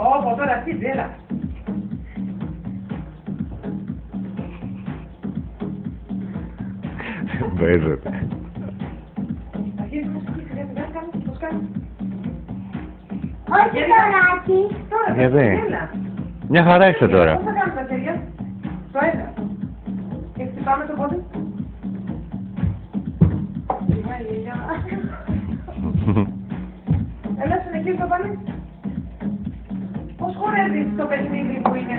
Ω, τώρα αυτή, έλα. Παίζεται. Αρχίζει μουσική, σιγά κάνεις, πώς κάνεις. Όχι τωράκι. Τώρα, Γιατί? έλα. Μια χαρά είστε τώρα. Πώς θα κάνουμε τα χέρια. Το ένα. Και χτυπάμε το πόδι. Έλα, συνεχίζει το πάλι. Πώς χορεύεις το παιχνίδι που είναι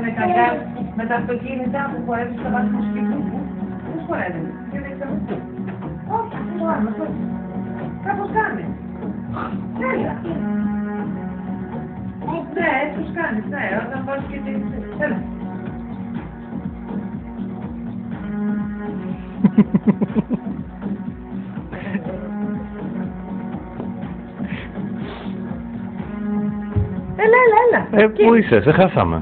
με τα αυτοκίνητα που χορεύεις στο βάθμο σπίτι μου. Πώς χορεύεις. Και δείξαμε. Όχι, το άλλο, αυτό. Κάπως κάνεις. Έλα. Ναι, έτσι τους κάνεις, ναι, όταν βάζεις και την... Έλα. Έλα. Πού είσαι, σε χάσαμε.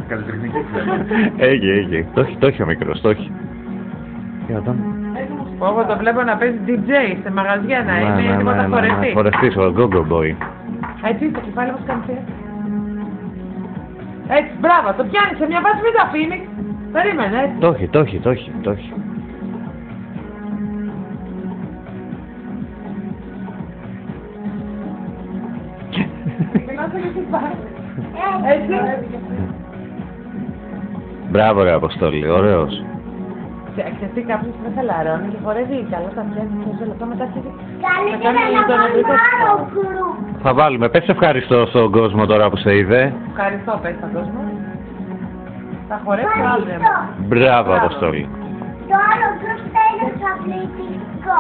Καλλιτεχνική Έχει. Το έχει ο μικρός, το έχει. Για τον. Εγώ το βλέπω να παίζει DJ σε μαγαζιά να είναι τίποτα χορευτή. Χορευτής, ο Go-Go Boy. Έτσι, το κεφάλι μας κάνει έτσι. Έτσι, μπράβο, το πιάνεις σε μια βάση, μην το αφήνεις. Περίμενε, έτσι. Το έχει. Έτσι. Μπράβο ρε Αποστόλη, ωραίος. Ξέρετε, κάποιος με χαλαρώνει και χορεύει καλά τα πιάνει σε λεπτό μετά αρχίζει. Καλύτερα να βάλουμε άλλο γκρουπ. Θα βάλουμε, πες ευχαριστώ στον κόσμο τώρα που σε είδε. Ευχαριστώ, πες στον κόσμο. Θα χορέψω άλλο. Ευχαριστώ. Μπράβο Αποστόλη. Το άλλο γκρουπ θα είναι εξαπληκτικό.